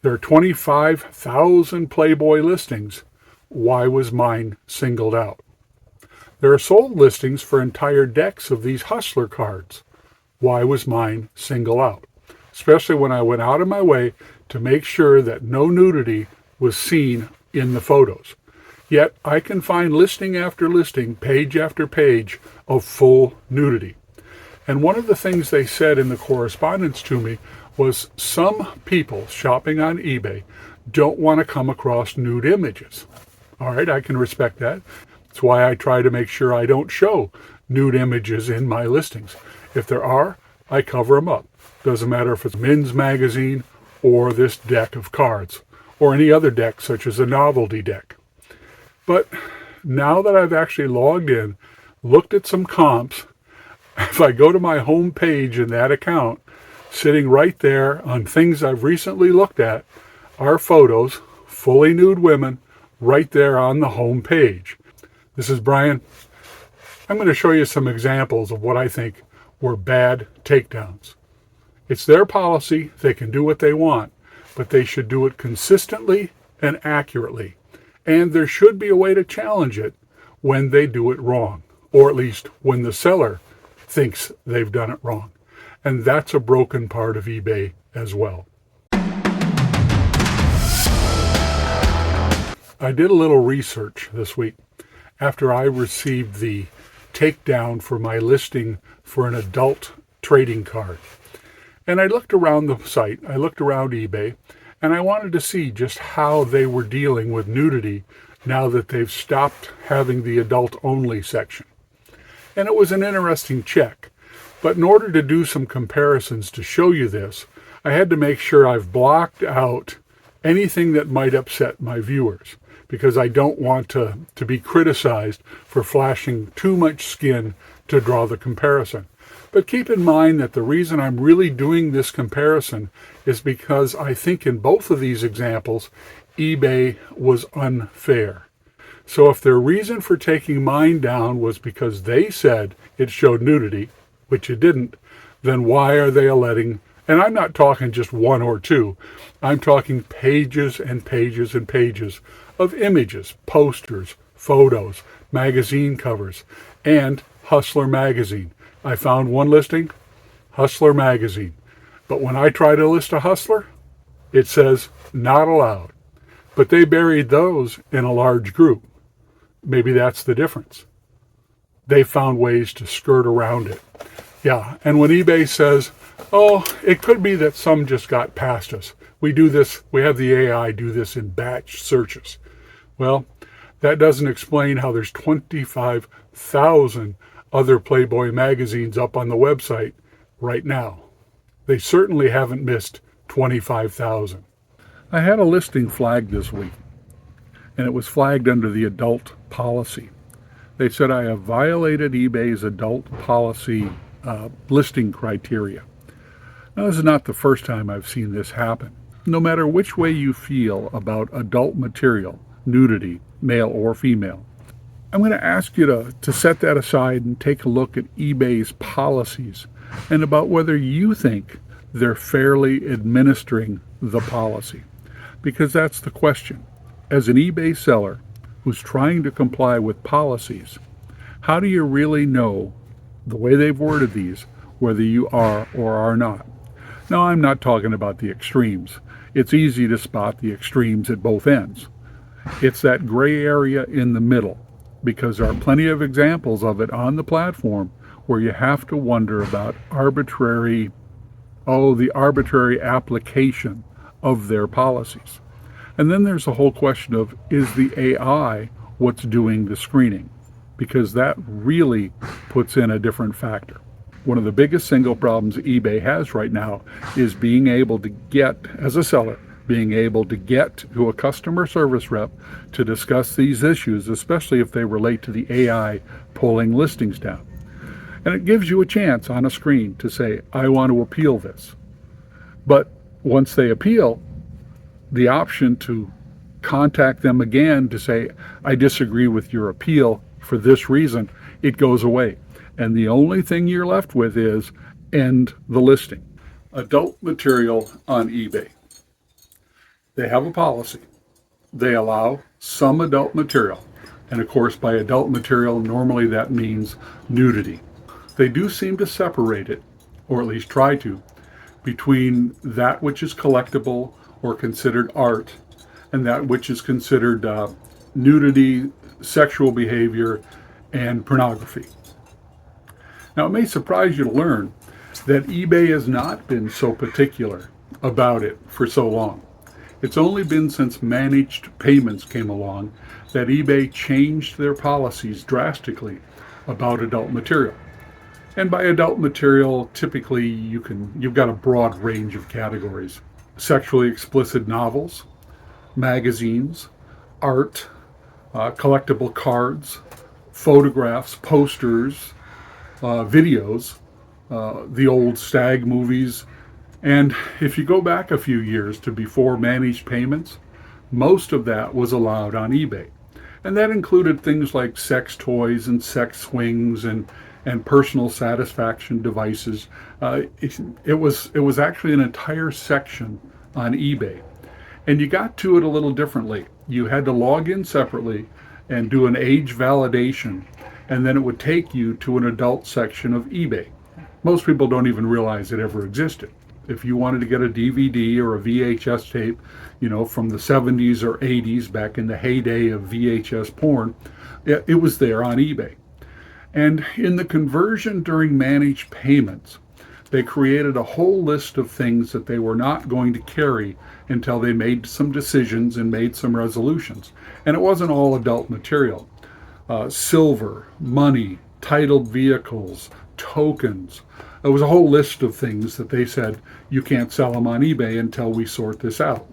There are 25,000 Playboy listings. Why was mine singled out? There are sold listings for entire decks of these Hustler cards. Why was mine singled out? Especially when I went out of my way to make sure that no nudity was seen in the photos. Yet I can find listing after listing, page after page of full nudity. And one of the things they said in the correspondence to me was some people shopping on eBay don't want to come across nude images. All right, I can respect that. That's why I try to make sure I don't show nude images in my listings. If there are, I cover them up. Doesn't matter if it's men's magazine or this deck of cards or any other deck such as a novelty deck. But now that I've actually logged in, looked at some comps, if I go to my home page in that account, sitting right there on things I've recently looked at are photos, fully nude women, right there on the home page. This is Brian. I'm going to show you some examples of what I think were bad takedowns. It's their policy. They can do what they want, but they should do it consistently and accurately. And there should be a way to challenge it when they do it wrong, or at least when the seller thinks they've done it wrong. And that's a broken part of eBay as well. I did a little research this week after I received the takedown for my listing for an adult trading card. And I looked around the site, I looked around eBay, and I wanted to see just how they were dealing with nudity now that they've stopped having the adult-only section. And it was an interesting check. But in order to do some comparisons to show you this, I had to make sure I've blocked out anything that might upset my viewers, because I don't want to be criticized for flashing too much skin to draw the comparison. But keep in mind that the reason I'm really doing this comparison is because I think in both of these examples, eBay was unfair. So if their reason for taking mine down was because they said it showed nudity, which it didn't, then why are they letting, and I'm not talking just one or two, I'm talking pages and pages and pages of images, posters, photos, magazine covers, and Hustler magazine. I found one listing, Hustler magazine. But when I try to list a Hustler, it says not allowed. But they buried those in a large group. Maybe that's the difference. They found ways to skirt around it. Yeah, and when eBay says, oh, it could be that some just got past us. We do this, we have the AI do this in batch searches. Well, that doesn't explain how there's 25,000 other Playboy magazines up on the website right now. They certainly haven't missed 25,000. I had a listing flagged this week, and it was flagged under the adult policy. They said I have violated eBay's adult policy listing criteria. Now, this is not the first time I've seen this happen. No matter which way you feel about adult material, nudity, male or female, I'm going to ask you to set that aside and take a look at eBay's policies and about whether you think they're fairly administering the policy. Because that's the question. As an eBay seller who's trying to comply with policies, how do you really know, the way they've worded these, whether you are or are not? Now, I'm not talking about the extremes. It's easy to spot the extremes at both ends. It's that gray area in the middle, because there are plenty of examples of it on the platform where you have to wonder about the arbitrary application of their policies. And then there's the whole question of, is the AI what's doing the screening? Because that really puts in a different factor. One of the biggest single problems eBay has right now is being able to get, as a seller, being able to get to a customer service rep to discuss these issues, especially if they relate to the AI pulling listings down. And it gives you a chance on a screen to say, I want to appeal this. But once they appeal, the option to contact them again to say, I disagree with your appeal for this reason, it goes away. And the only thing you're left with is end the listing. Adult material on eBay. They have a policy. They allow some adult material. And of course, by adult material, normally that means nudity. They do seem to separate it, or at least try to, between that which is collectible or considered art and that which is considered nudity, sexual behavior, and pornography. Now, it may surprise you to learn that eBay has not been so particular about it for so long. It's only been since managed payments came along that eBay changed their policies drastically about adult material. And by adult material, typically you've got a broad range of categories. Sexually explicit novels, magazines, art, collectible cards, photographs, posters, videos, the old stag movies. And if you go back a few years to before managed payments, most of that was allowed on eBay. And that included things like sex toys and sex swings and personal satisfaction devices. It was actually an entire section on eBay. And you got to it a little differently. You had to log in separately and do an age validation, and then it would take you to an adult section of eBay. Most people don't even realize it ever existed. If you wanted to get a DVD or a VHS tape, from the 70s or 80s, back in the heyday of VHS porn, it was there on eBay. And in the conversion during managed payments, they created a whole list of things that they were not going to carry until they made some decisions and made some resolutions. And it wasn't all adult material. Silver, money, titled vehicles, tokens. It was a whole list of things that they said, you can't sell them on eBay until we sort this out.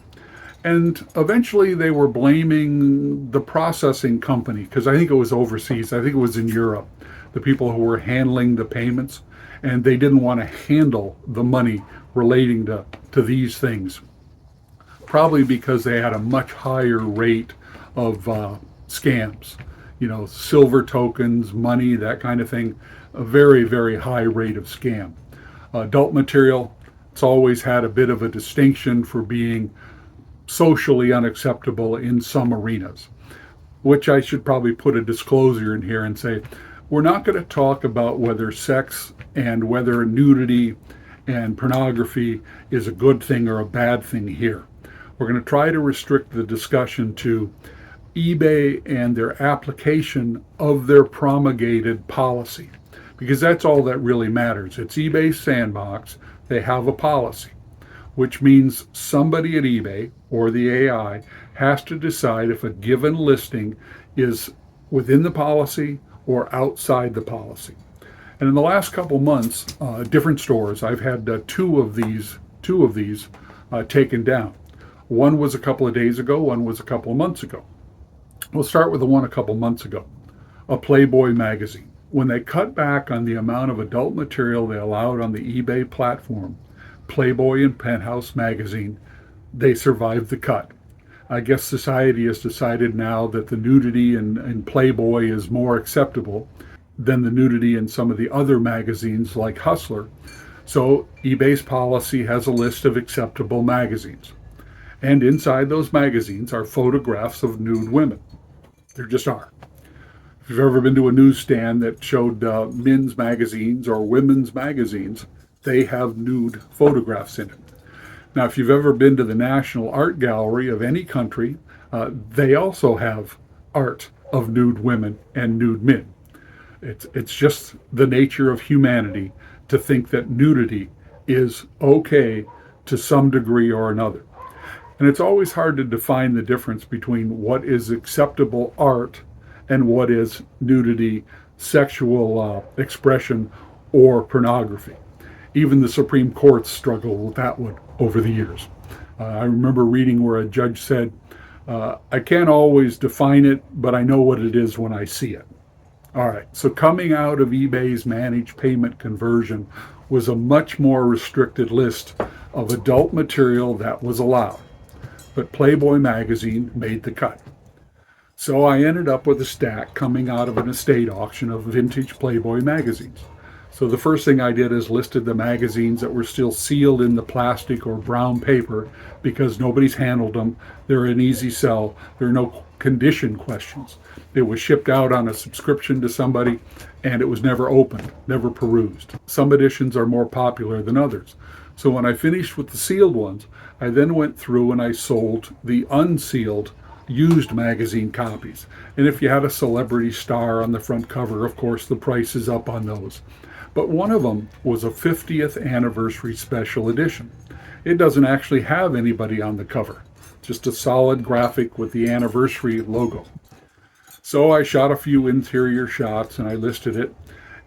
And eventually they were blaming the processing company, because I think it was overseas. I think it was in Europe, the people who were handling the payments, and they didn't want to handle the money relating to these things. Probably because they had a much higher rate of scams. Silver tokens, money, that kind of thing, a very, very high rate of scam. Adult material, it's always had a bit of a distinction for being socially unacceptable in some arenas, which I should probably put a disclosure in here and say, we're not going to talk about whether sex and whether nudity and pornography is a good thing or a bad thing here. We're going to try to restrict the discussion to eBay and their application of their promulgated policy, because that's all that really matters. It's eBay's sandbox. They have a policy, which means somebody at eBay or the AI has to decide if a given listing is within the policy or outside the policy. And in the last couple months, different stores, I've had two of these taken down. One was a couple of days ago, one was a couple of months ago. We'll start with the one a couple months ago, a Playboy magazine. When they cut back on the amount of adult material they allowed on the eBay platform, Playboy and Penthouse magazine, they survived the cut. I guess society has decided now that the nudity in Playboy is more acceptable than the nudity in some of the other magazines like Hustler. So eBay's policy has a list of acceptable magazines. And inside those magazines are photographs of nude women. There just are. If you've ever been to a newsstand that showed men's magazines or women's magazines, they have nude photographs in it. Now, if you've ever been to the National Art Gallery of any country, they also have art of nude women and nude men. It's just the nature of humanity to think that nudity is okay to some degree or another. And it's always hard to define the difference between what is acceptable art and what is nudity, sexual expression, or pornography. Even the Supreme Court struggled with that one over the years. I remember reading where a judge said, I can't always define it, but I know what it is when I see it. All right, so coming out of eBay's managed payment conversion was a much more restricted list of adult material that was allowed. But Playboy magazine made the cut. So I ended up with a stack coming out of an estate auction of vintage Playboy magazines. So the first thing I did is listed the magazines that were still sealed in the plastic or brown paper because nobody's handled them. They're an easy sell. There are no condition questions. It was shipped out on a subscription to somebody and it was never opened, never perused. Some editions are more popular than others. So when I finished with the sealed ones, I then went through and I sold the unsealed used magazine copies. And if you had a celebrity star on the front cover, of course, the price is up on those. But one of them was a 50th anniversary special edition. It doesn't actually have anybody on the cover, just a solid graphic with the anniversary logo. So I shot a few interior shots and I listed it.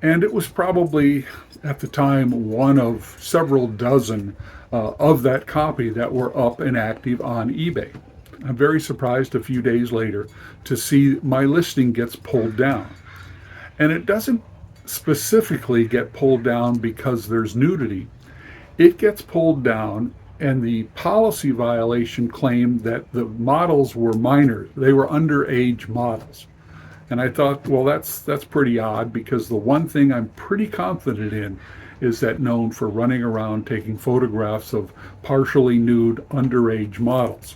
And it was probably, at the time, one of several dozen of that copy that were up and active on eBay. I'm very surprised a few days later to see my listing gets pulled down. And it doesn't specifically get pulled down because there's nudity. It gets pulled down and the policy violation claimed that the models were minors. They were underage models. And I thought, well, that's pretty odd because the one thing I'm pretty confident in is that known for running around taking photographs of partially nude underage models.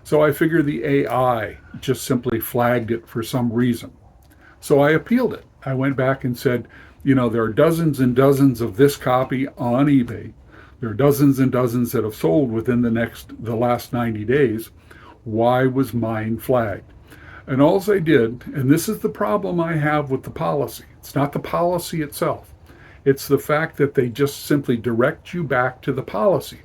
So I figured the AI just simply flagged it for some reason. So I appealed it. I went back and said, there are dozens and dozens of this copy on eBay. There are dozens and dozens that have sold within the last 90 days. Why was mine flagged? And all they did, and this is the problem I have with the policy. It's not the policy itself. It's the fact that they just simply direct you back to the policy.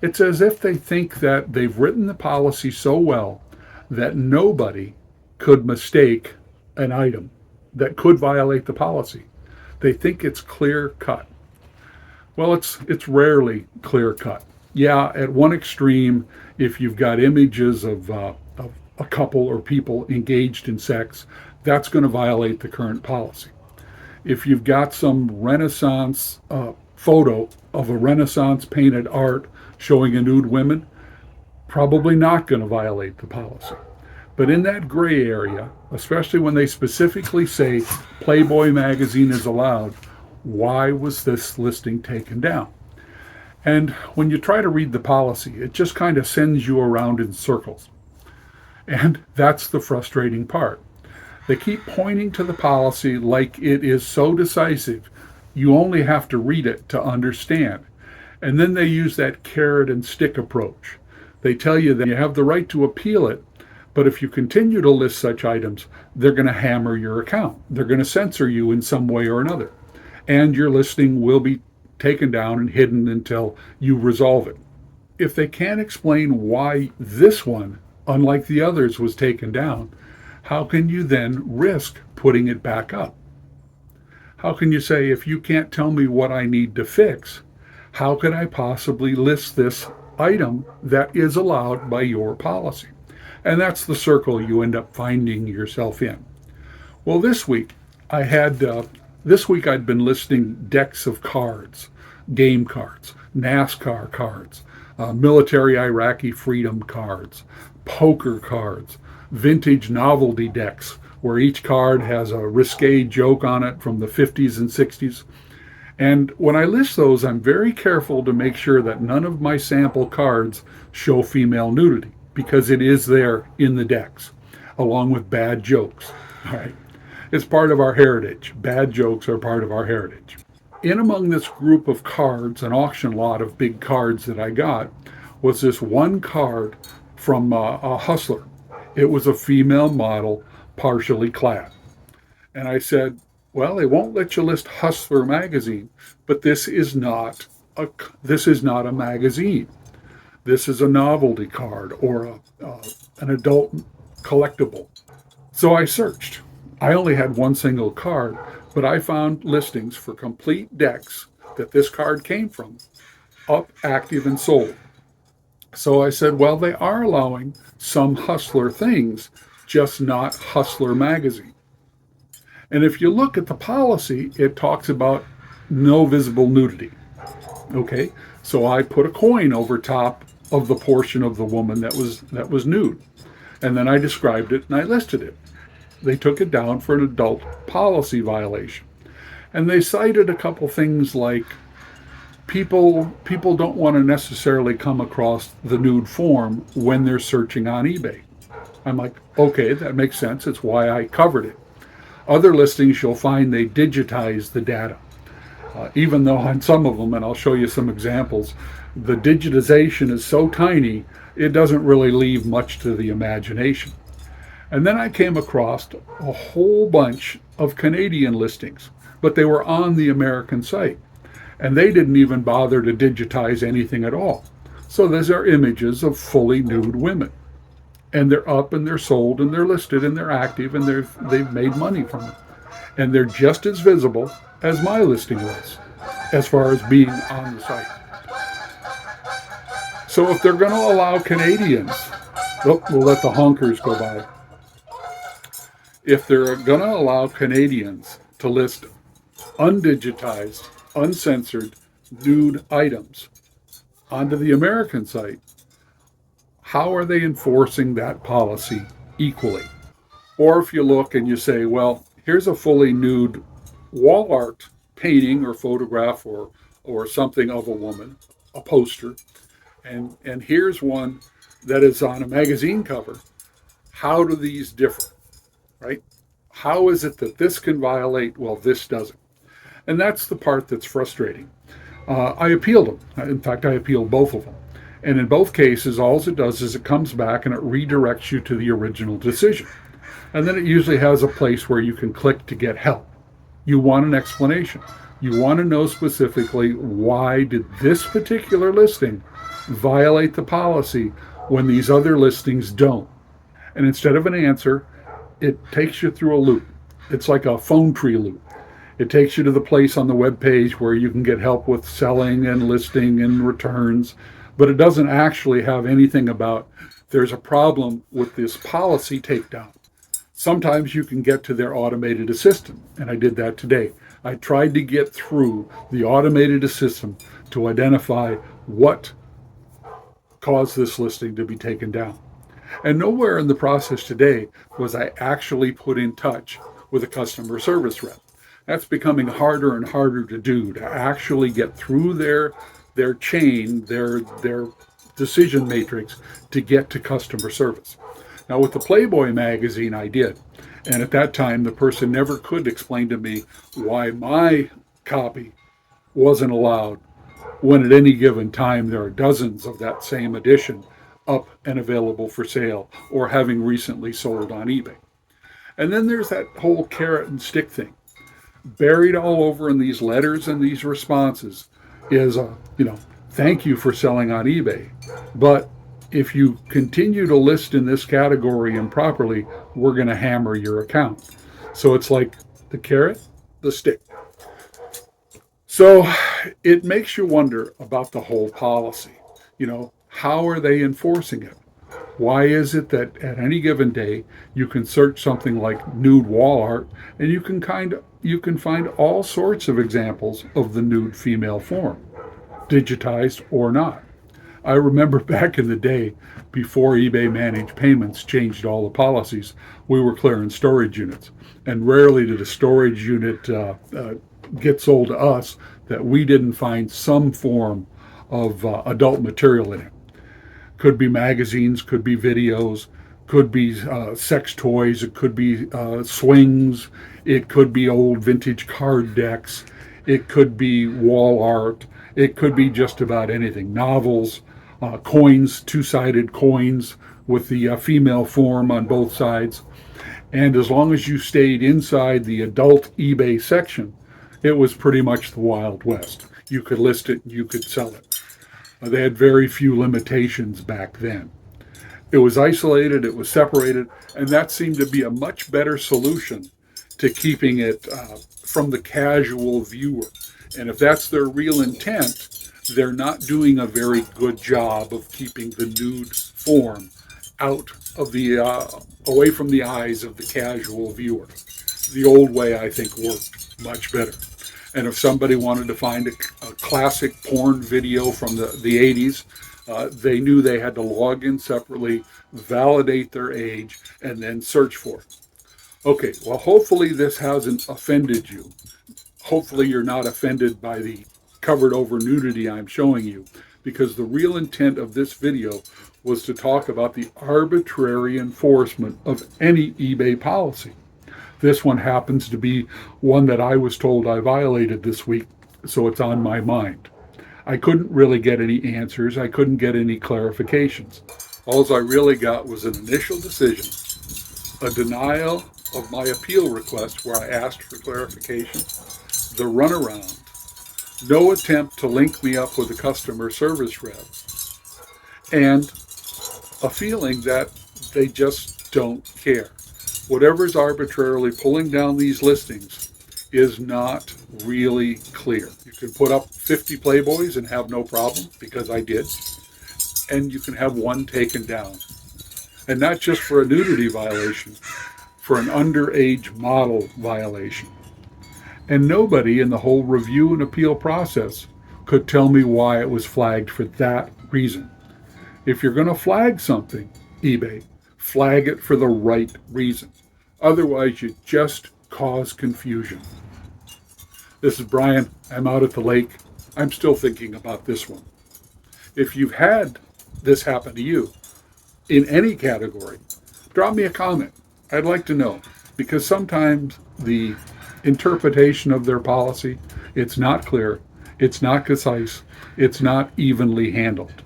It's as if they think that they've written the policy so well that nobody could mistake an item that could violate the policy. They think it's clear cut. Well, it's rarely clear cut. Yeah, at one extreme, if you've got images of a couple or people engaged in sex, that's going to violate the current policy. If you've got some Renaissance photo of a Renaissance painted art showing a nude woman, probably not going to violate the policy. But in that gray area, especially when they specifically say Playboy magazine is allowed, why was this listing taken down? And when you try to read the policy, it just kind of sends you around in circles. And that's the frustrating part. They keep pointing to the policy like it is so decisive, you only have to read it to understand. And then they use that carrot and stick approach. They tell you that you have the right to appeal it, but if you continue to list such items, they're going to hammer your account. They're going to censor you in some way or another. And your listing will be taken down and hidden until you resolve it. If they can't explain why this one, unlike the others, was taken down, how can you then risk putting it back up? How can you say, if you can't tell me what I need to fix, how could I possibly list this item that is allowed by your policy? And that's the circle you end up finding yourself in. Well, this week I'd been listing decks of cards, game cards, NASCAR cards, military Iraqi freedom cards, poker cards, vintage novelty decks where each card has a risque joke on it from the 50s and 60s. And when I list those, I'm very careful to make sure that none of my sample cards show female nudity, because it is there in the decks, along with bad jokes. All right. It's part of our heritage. Bad jokes are part of our heritage. In among this group of cards, an auction lot of big cards that I got, was this one card from a hustler. It was a female model, partially clad. And I said, well, they won't let you list Hustler magazine, but this is not a magazine. This is a novelty card or an adult collectible. So I searched. I only had one single card, but I found listings for complete decks that this card came from, up, active, and sold. So I said, well, they are allowing some Hustler things, just not Hustler magazine. And if you look at the policy, it talks about no visible nudity. Okay, so I put a coin over top of the portion of the woman that was nude. And then I described it and I listed it. They took it down for an adult policy violation. And they cited a couple things like people don't want to necessarily come across the nude form when they're searching on eBay. I'm like, okay, that makes sense. It's why I covered it. Other listings, you'll find they digitize the data. Even though on some of them, and I'll show you some examples, the digitization is so tiny, it doesn't really leave much to the imagination. And then I came across a whole bunch of Canadian listings, but they were on the American site. And they didn't even bother to digitize anything at all. So those are images of fully nude women. And they're up and they're sold and they're listed and they're active and they've made money from it. And they're just as visible as my listing was as far as being on the site. So if they're going to allow Canadians, we'll let the honkers go by. If they're going to allow Canadians to list undigitized, uncensored, nude items onto the American site, how are they enforcing that policy equally? Or if you look and you say, well, here's a fully nude wall art painting or photograph or something of a woman, a poster, and here's one that is on a magazine cover. How do these differ, right? How is it that this can violate, well, this doesn't? And that's the part that's frustrating. I appealed them. In fact, I appealed both of them. And in both cases, all it does is it comes back and it redirects you to the original decision. And then it usually has a place where you can click to get help. You want an explanation. You want to know specifically, why did this particular listing violate the policy when these other listings don't? And instead of an answer, it takes you through a loop. It's like a phone tree loop. It takes you to the place on the web page where you can get help with selling and listing and returns, but it doesn't actually have anything about there's a problem with this policy takedown. Sometimes you can get to their automated assistant, and I did that today. I tried to get through the automated assistant to identify what caused this listing to be taken down. And nowhere in the process today was I actually put in touch with a customer service rep. That's becoming harder and harder to do, to actually get through their chain, their decision matrix to get to customer service. Now with the Playboy magazine, I did. And at that time, the person never could explain to me why my copy wasn't allowed when at any given time there are dozens of that same edition up and available for sale or having recently sold on eBay. And then there's that whole carrot and stick thing. Buried all over in these letters and these responses is thank you for selling on eBay. But if you continue to list in this category improperly, we're going to hammer your account. So it's like the carrot, the stick. So it makes you wonder about the whole policy. How are they enforcing it? Why is it that at any given day you can search something like nude wall art and you can find all sorts of examples of the nude female form, digitized or not? I remember back in the day, before eBay Managed Payments changed all the policies, we were clearing storage units. And rarely did a storage unit get sold to us that we didn't find some form of adult material in it. Could be magazines, could be videos, could be sex toys, it could be swings, it could be old vintage card decks, it could be wall art, it could be just about anything. Novels, coins, two-sided coins with the female form on both sides. And as long as you stayed inside the adult eBay section, it was pretty much the Wild West. You could list it, you could sell it. They had very few limitations back then. It was isolated, it was separated, and that seemed to be a much better solution to keeping it from the casual viewer. And if that's their real intent, they're not doing a very good job of keeping the nude form out of the away from the eyes of the casual viewer. The old way, I think, worked much better. And if somebody wanted to find a classic porn video from the 80s, they knew they had to log in separately, validate their age, and then search for it. Okay, well, hopefully this hasn't offended you. Hopefully you're not offended by the covered over nudity I'm showing you, because the real intent of this video was to talk about the arbitrary enforcement of any eBay policy. This one happens to be one that I was told I violated this week, so it's on my mind. I couldn't really get any answers. I couldn't get any clarifications. All I really got was an initial decision, a denial of my appeal request where I asked for clarification, the runaround, no attempt to link me up with a customer service rep, and a feeling that they just don't care. Whatever's arbitrarily pulling down these listings is not really clear. You can put up 50 Playboys and have no problem, because I did, and you can have one taken down. And not just for a nudity violation, for an underage model violation. And nobody in the whole review and appeal process could tell me why it was flagged for that reason. If you're going to flag something, eBay, flag it for the right reason. Otherwise, you just cause confusion. This is Brian. I'm out at the lake. I'm still thinking about this one. If you've had this happen to you in any category, drop me a comment. I'd like to know, because sometimes the interpretation of their policy, it's not clear, it's not concise, it's not evenly handled.